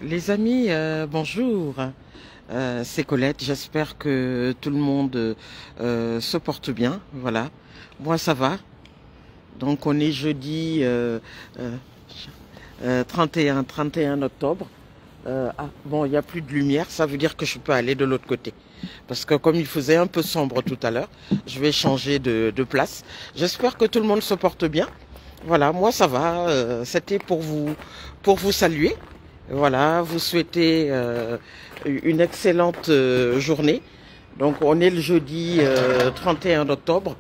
Les amis, bonjour. C'est Colette. J'espère que tout le monde se porte bien. Voilà. Moi, ça va. Donc, on est jeudi 31 octobre. Bon, il n'y a plus de lumière. Ça veut dire que je peux aller de l'autre côté. Parce que comme il faisait un peu sombre tout à l'heure, je vais changer de place. J'espère que tout le monde se porte bien. Voilà, moi ça va. C'était pour vous saluer. Voilà, vous souhaitez une excellente journée. Donc on est le jeudi 31 octobre.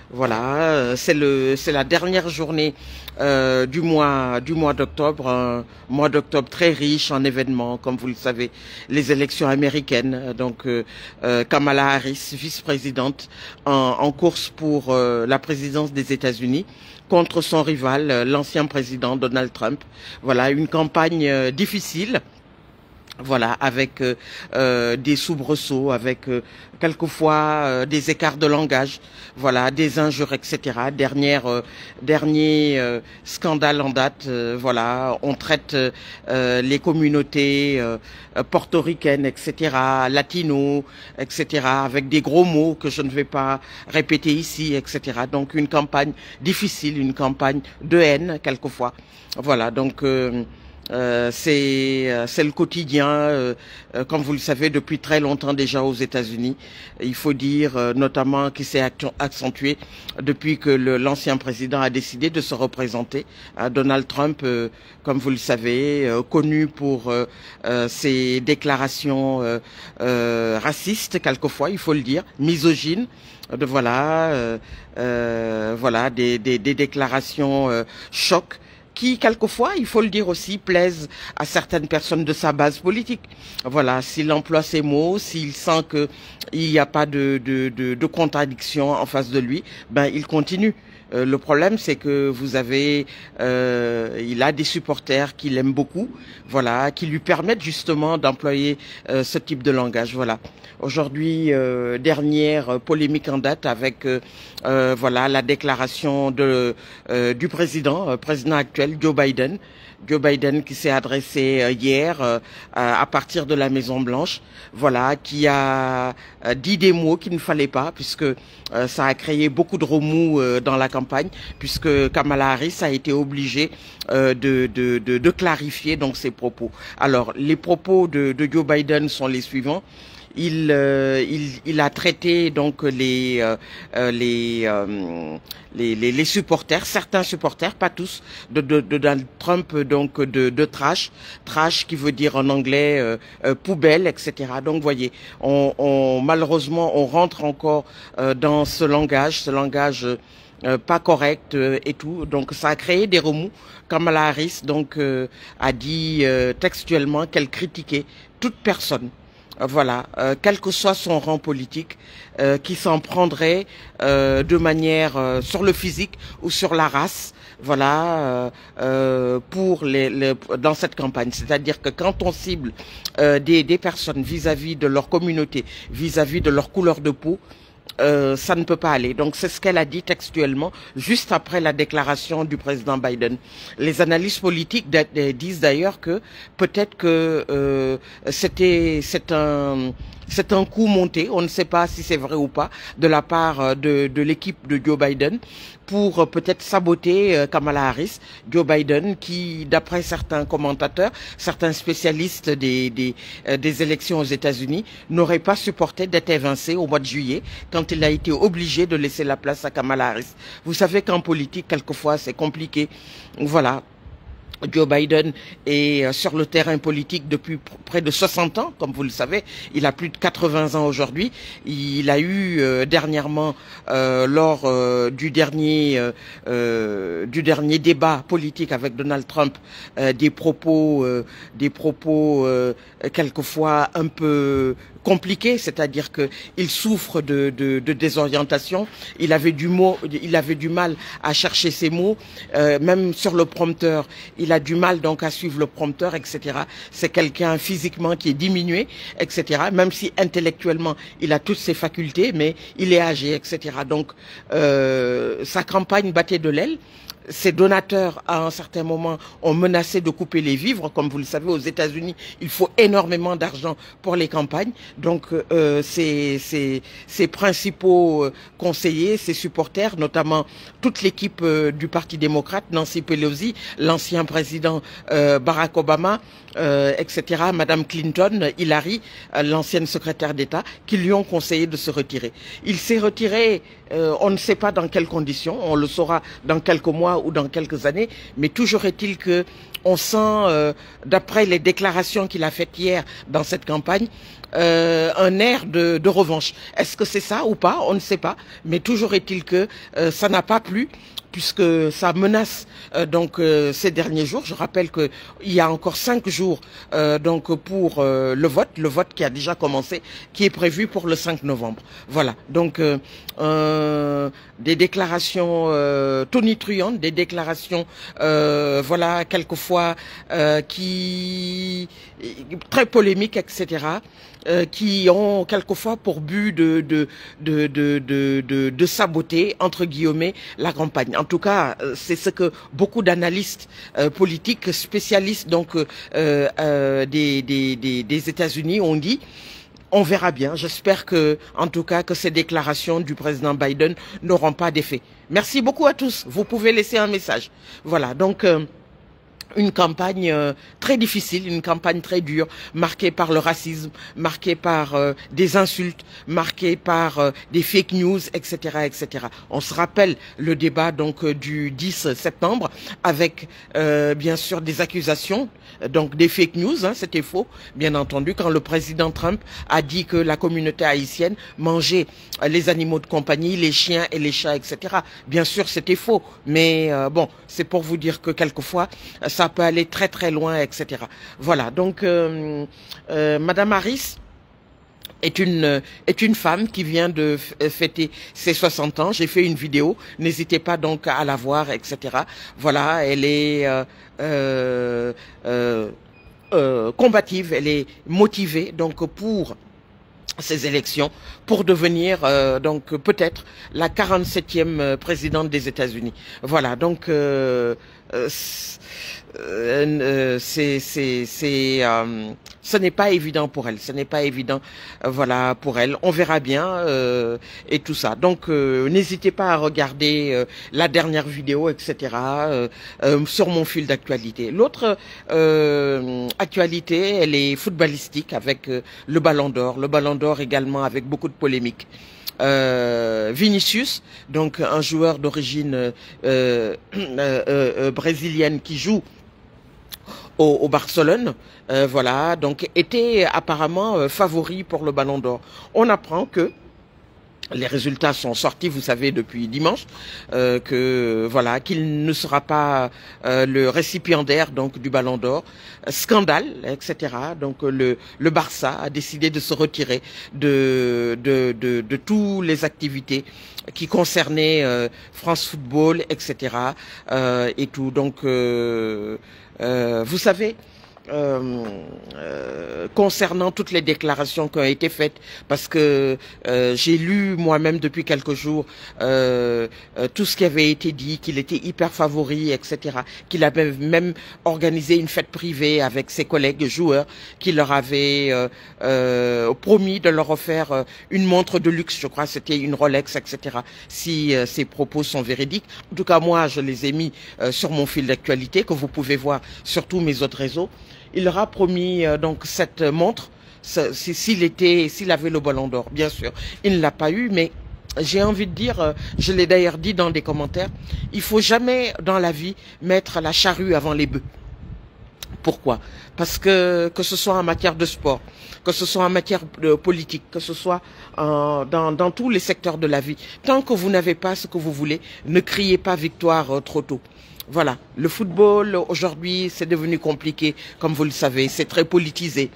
Voilà, c'est la dernière journée du mois d'octobre, un mois d'octobre très riche en événements, comme vous le savez, les élections américaines. Donc Kamala Harris, vice-présidente, en course pour la présidence des États-Unis contre son rival, l'ancien président Donald Trump. Voilà, une campagne difficile. Voilà, avec des soubresauts, avec quelquefois des écarts de langage, voilà, des injures, etc. Dernier scandale en date, voilà, on traite les communautés portoricaines, etc., latinos, etc., avec des gros mots que je ne vais pas répéter ici, etc. Donc une campagne difficile, une campagne de haine quelquefois. Voilà, donc c'est le quotidien, comme vous le savez, depuis très longtemps déjà aux États-Unis. Il faut dire notamment qu'il s'est accentué depuis que l'ancien président a décidé de se représenter. Donald Trump, comme vous le savez, connu pour ses déclarations racistes, quelquefois, il faut le dire, misogynes. Voilà, des déclarations choc qui, quelquefois, il faut le dire aussi, plaisent à certaines personnes de sa base politique. Voilà, s'il emploie ces mots, s'il sent qu'il n'y a pas de contradiction en face de lui, ben il continue. Le problème, c'est que il a des supporters qui l'aiment beaucoup, voilà, qui lui permettent justement d'employer ce type de langage. Voilà. Aujourd'hui, dernière polémique en date avec voilà la déclaration du président actuel Joe Biden. Joe Biden qui s'est adressé hier à partir de la Maison Blanche, voilà, qui a dit des mots qu'il ne fallait pas, puisque ça a créé beaucoup de remous dans la campagne, puisque Kamala Harris a été obligée de clarifier donc ses propos. Alors, les propos de Joe Biden sont les suivants. Il a traité donc les supporters, certains supporters, pas tous, de Donald Trump, donc de trash qui veut dire en anglais poubelle, etc. Donc voyez, malheureusement on rentre encore dans ce langage pas correct et tout. Donc ça a créé des remous. Kamala Harris donc a dit textuellement qu'elle critiquait toute personne. Voilà, quel que soit son rang politique, qui s'en prendrait de manière sur le physique ou sur la race, voilà, dans cette campagne. C'est-à-dire que quand on cible des personnes vis-à-vis de leur communauté, vis-à-vis de leur couleur de peau, ça ne peut pas aller. Donc c'est ce qu'elle a dit textuellement juste après la déclaration du président Biden. Les analystes politiques disent d'ailleurs que peut-être que c'est un coup monté, on ne sait pas si c'est vrai ou pas, de la part de l'équipe de Joe Biden pour peut-être saboter Kamala Harris. Joe Biden qui, d'après certains commentateurs, certains spécialistes des élections aux États-Unis, n'aurait pas supporté d'être évincé au mois de juillet quand il a été obligé de laisser la place à Kamala Harris. Vous savez qu'en politique, quelquefois, c'est compliqué. Voilà. Joe Biden est sur le terrain politique depuis près de 60 ans, comme vous le savez. Il a plus de 80 ans aujourd'hui. Il a eu dernièrement, lors du dernier débat politique avec Donald Trump, des propos quelquefois un peu compliqué, c'est-à-dire que il souffre de désorientation. Il avait du mal à chercher ses mots, même sur le prompteur. Il a du mal donc à suivre le prompteur, etc. C'est quelqu'un physiquement qui est diminué, etc. Même si intellectuellement il a toutes ses facultés, mais il est âgé, etc. Donc sa campagne battait de l'aile. Ces donateurs, à un certain moment, ont menacé de couper les vivres. Comme vous le savez, aux États-Unis, il faut énormément d'argent pour les campagnes. Donc, ces principaux conseillers, ces supporters, notamment toute l'équipe du Parti démocrate, Nancy Pelosi, l'ancien président Barack Obama, etc., Madame Clinton, Hillary, l'ancienne secrétaire d'État, qui lui ont conseillé de se retirer. Il s'est retiré, on ne sait pas dans quelles conditions, on le saura dans quelques mois ou dans quelques années, mais toujours est-il que on sent, d'après les déclarations qu'il a faites hier dans cette campagne, un air de revanche. Est-ce que c'est ça ou pas? On ne sait pas, mais toujours est-il que ça n'a pas plu, puisque ça menace ces derniers jours. Je rappelle qu'il y a encore 5 jours pour le vote qui a déjà commencé, qui est prévu pour le 5 novembre. Voilà, donc des déclarations tonitruantes, des déclarations voilà, quelquefois qui très polémiques, etc., qui ont quelquefois pour but de saboter, entre guillemets, la campagne. En tout cas, c'est ce que beaucoup d'analystes politiques, spécialistes des États-Unis ont dit. On verra bien. J'espère que, en tout cas, que ces déclarations du président Biden n'auront pas d'effet. Merci beaucoup à tous. Vous pouvez laisser un message. Voilà, donc une campagne très difficile, une campagne très dure, marquée par le racisme, marquée par des insultes, marquée par des fake news, etc., etc. On se rappelle le débat du 10 septembre avec bien sûr des accusations, donc des fake news, hein, c'était faux, bien entendu, quand le président Trump a dit que la communauté haïtienne mangeait les animaux de compagnie, les chiens et les chats, etc. Bien sûr, c'était faux, mais bon, c'est pour vous dire que quelquefois ça peut aller très très loin, etc. Voilà, donc Madame Harris est une femme qui vient de fêter ses 60 ans. J'ai fait une vidéo, n'hésitez pas donc à la voir, etc. Voilà, elle est combative, elle est motivée donc pour ces élections, pour devenir peut-être la 47e présidente des États-Unis. Voilà, donc ce n'est pas évident pour elle, ce n'est pas évident, voilà, pour elle. On verra bien et tout ça. Donc n'hésitez pas à regarder la dernière vidéo, etc. Sur mon fil d'actualité. L'autre actualité, elle est footballistique avec le Ballon d'Or. Le Ballon d'Or également avec beaucoup de polémiques. Vinicius, donc un joueur d'origine brésilienne qui joue au Barcelone, voilà, donc était apparemment favori pour le Ballon d'Or. On apprend que les résultats sont sortis, vous savez, depuis dimanche, que voilà, qu'il ne sera pas le récipiendaire donc du Ballon d'Or. Scandale, etc. Donc le Barça a décidé de se retirer de toutes les activités qui concernaient France Football, etc. Et tout. Donc vous savez, concernant toutes les déclarations qui ont été faites, parce que j'ai lu moi-même depuis quelques jours tout ce qui avait été dit, qu'il était hyper favori, etc., qu'il avait même organisé une fête privée avec ses collègues joueurs, qu'il leur avait promis de leur offrir une montre de luxe, je crois c'était une Rolex, etc., si ces propos sont véridiques. En tout cas, moi, je les ai mis sur mon fil d'actualité, que vous pouvez voir sur tous mes autres réseaux. Il leur a promis donc cette montre s'il avait le Ballon d'Or, bien sûr. Il ne l'a pas eu, mais j'ai envie de dire, je l'ai d'ailleurs dit dans des commentaires, il faut jamais dans la vie mettre la charrue avant les bœufs. Pourquoi? Parce que ce soit en matière de sport, que ce soit en matière de politique, que ce soit dans tous les secteurs de la vie, tant que vous n'avez pas ce que vous voulez, ne criez pas victoire trop tôt. Voilà, le football aujourd'hui c'est devenu compliqué, comme vous le savez, c'est très politisé.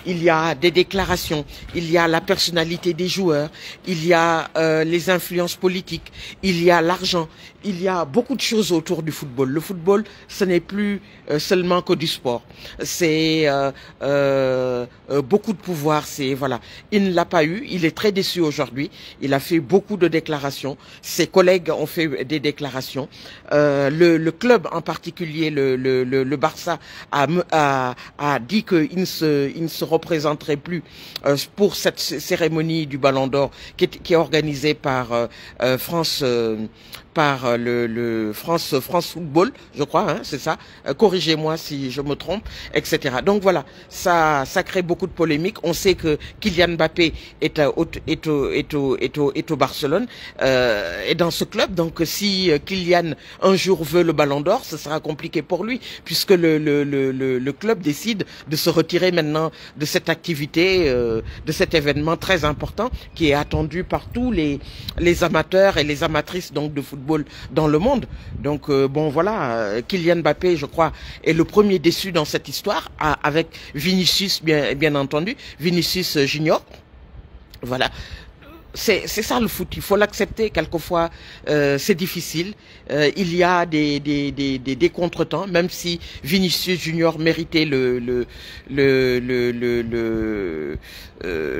il y a des déclarations, il y a la personnalité des joueurs, il y a les influences politiques, il y a l'argent, il y a beaucoup de choses autour du football. Le football, ce n'est plus seulement que du sport. C'est beaucoup de pouvoir. C'est voilà. Il ne l'a pas eu. Il est très déçu aujourd'hui. Il a fait beaucoup de déclarations. Ses collègues ont fait des déclarations. Le club en particulier, le Barça, a dit qu'il ne se représenterait plus pour cette cérémonie du Ballon d'Or qui est organisée par France. Par le France Football, je crois, hein, c'est ça. Corrigez-moi si je me trompe, etc. Donc voilà, ça crée beaucoup de polémiques. On sait que Kylian Mbappé est au Barcelone, est dans ce club. Donc si Kylian un jour veut le Ballon d'Or, ce sera compliqué pour lui, puisque le club décide de se retirer maintenant de cette activité, de cet événement très important qui est attendu par tous les amateurs et les amatrices donc de football dans le monde. Donc bon voilà, Kylian Mbappé, je crois, est le premier déçu dans cette histoire, avec Vinicius bien entendu, Vinicius Junior. Voilà. C'est ça le foot, il faut l'accepter. Quelquefois, c'est difficile. Il y a des contretemps, même si Vinicius Junior méritait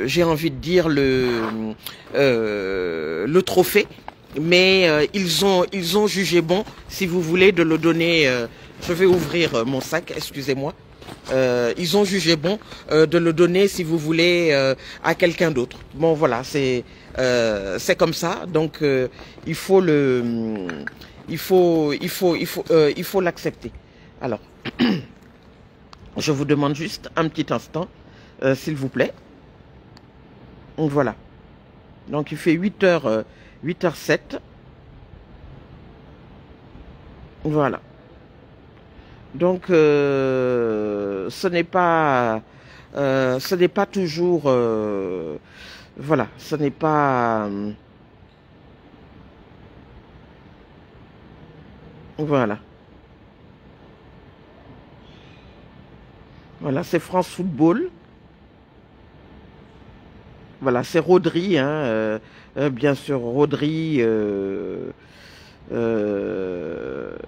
j'ai envie de dire le trophée. Mais ils ont jugé bon, si vous voulez, de le donner. Je vais ouvrir mon sac, excusez-moi. Ils ont jugé bon de le donner, si vous voulez, à quelqu'un d'autre. Bon, voilà, c'est comme ça. Donc, il faut l'accepter. Alors, je vous demande juste un petit instant, s'il vous plaît. Voilà. Donc, il fait 8h07. Voilà. Donc, ce n'est pas toujours, voilà, ce n'est pas, voilà, voilà, c'est France Football. Voilà, c'est Rodri, hein, bien sûr, Rodri.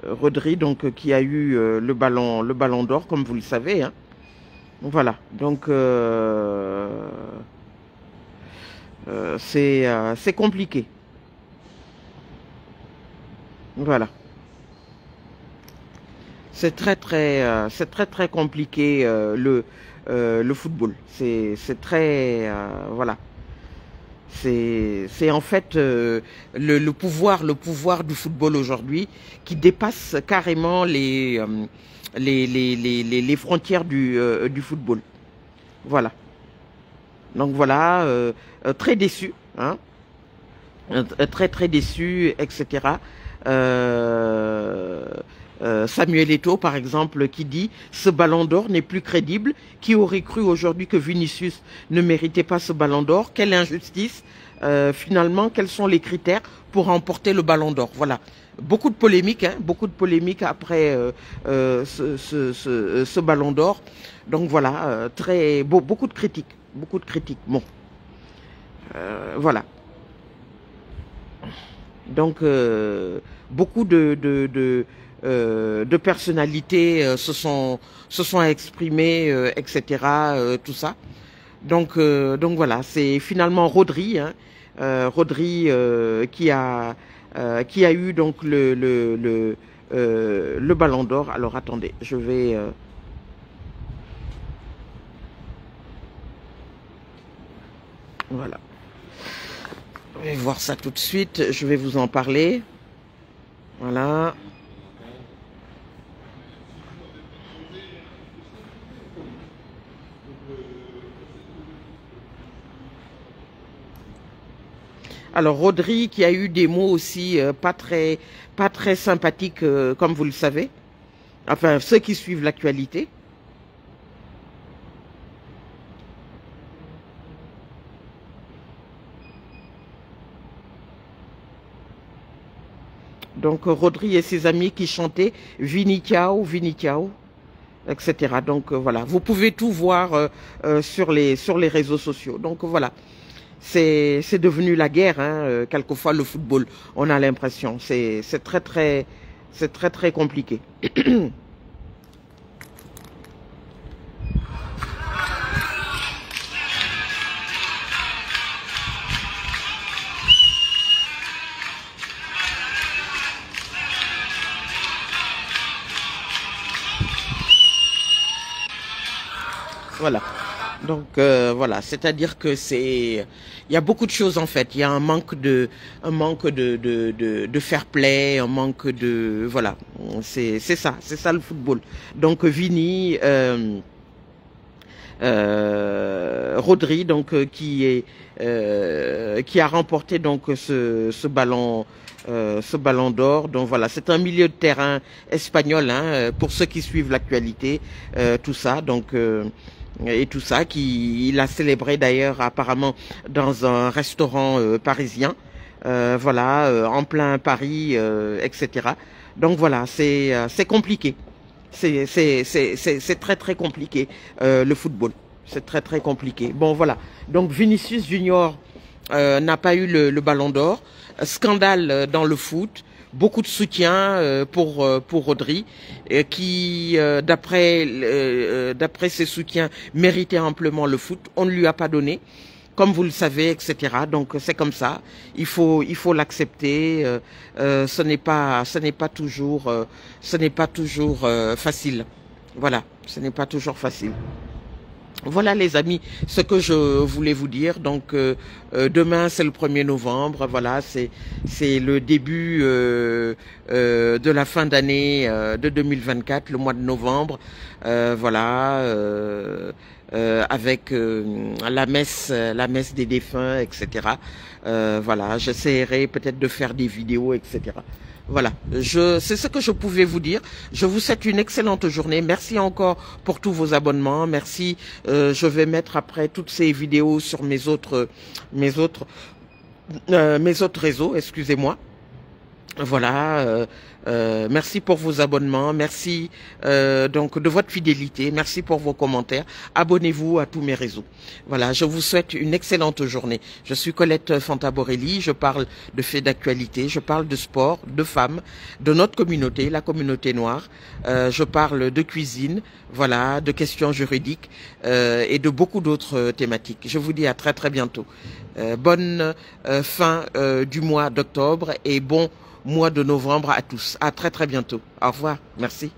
Rodri, donc qui a eu le ballon d'or, comme vous le savez, hein. Voilà, donc c'est compliqué. Voilà, c'est très compliqué le football. C'est très voilà. C'est en fait le pouvoir du football aujourd'hui qui dépasse carrément les frontières du football. Voilà. Donc voilà, très déçu, hein, très déçu, etc. Samuel Eto'o, par exemple, qui dit « Ce ballon d'or n'est plus crédible. Qui aurait cru aujourd'hui que Vinicius ne méritait pas ce ballon d'or? Quelle injustice. Finalement, quels sont les critères pour remporter le ballon d'or ?» Voilà. Beaucoup de polémiques, hein, beaucoup de polémiques après ce ballon d'or. Donc voilà, beaucoup de critiques. Beaucoup de critiques. Bon. Voilà. Donc, beaucoup de personnalités se sont exprimées, etc. Tout ça. Donc voilà, c'est finalement Rodri, hein, Rodri qui a eu donc le ballon d'or. Alors attendez, je vais voilà. Je vais voir ça tout de suite, je vais vous en parler. Voilà. Alors Rodri qui a eu des mots aussi pas très sympathiques, comme vous le savez. Enfin, ceux qui suivent l'actualité. Donc Rodri et ses amis qui chantaient Vini Ciao, Vini Ciao. etc. Donc voilà, vous pouvez tout voir sur les réseaux sociaux. Donc voilà, c'est devenu la guerre, hein, quelquefois le football, on a l'impression. C'est très compliqué. Voilà. Donc voilà, c'est-à-dire que il y a beaucoup de choses en fait. Il y a un manque de fair play, un manque de, voilà, c'est ça le football. Donc Vini, Rodri, donc qui a remporté donc ce ballon d'or. Donc voilà, c'est un milieu de terrain espagnol, hein, pour ceux qui suivent l'actualité, tout ça. Donc et tout ça, il a célébré d'ailleurs apparemment dans un restaurant parisien, voilà, en plein Paris, etc. Donc voilà, c'est compliqué. C'est très compliqué, le football. C'est très compliqué. Bon voilà. Donc Vinicius Junior n'a pas eu le ballon d'or. Scandale dans le foot. Beaucoup de soutien pour Rodri, qui d'après ses soutiens méritait amplement le foot. On ne lui a pas donné, comme vous le savez, etc. Donc c'est comme ça. Il faut l'accepter. Ce n'est pas toujours facile. Voilà, ce n'est pas toujours facile. Voilà les amis, ce que je voulais vous dire. Donc demain c'est le 1er novembre, voilà, c'est le début de la fin d'année de 2024, le mois de novembre, voilà, avec la messe des défunts, etc. Voilà, j'essaierai peut-être de faire des vidéos, etc. Voilà, c'est ce que je pouvais vous dire. Je vous souhaite une excellente journée. Merci encore pour tous vos abonnements. Merci. Je vais mettre après toutes ces vidéos sur mes autres réseaux. Excusez-moi. Voilà. Merci pour vos abonnements, merci donc de votre fidélité, merci pour vos commentaires. Abonnez-vous à tous mes réseaux. Voilà, je vous souhaite une excellente journée. Je suis Colette Fanta-Borelli, je parle de faits d'actualité, je parle de sport, de femmes, de notre communauté, la communauté noire. Je parle de cuisine, voilà, de questions juridiques et de beaucoup d'autres thématiques. Je vous dis à très bientôt. Bonne fin du mois d'octobre et bon mois de novembre à tous. À très bientôt. Au revoir. Merci.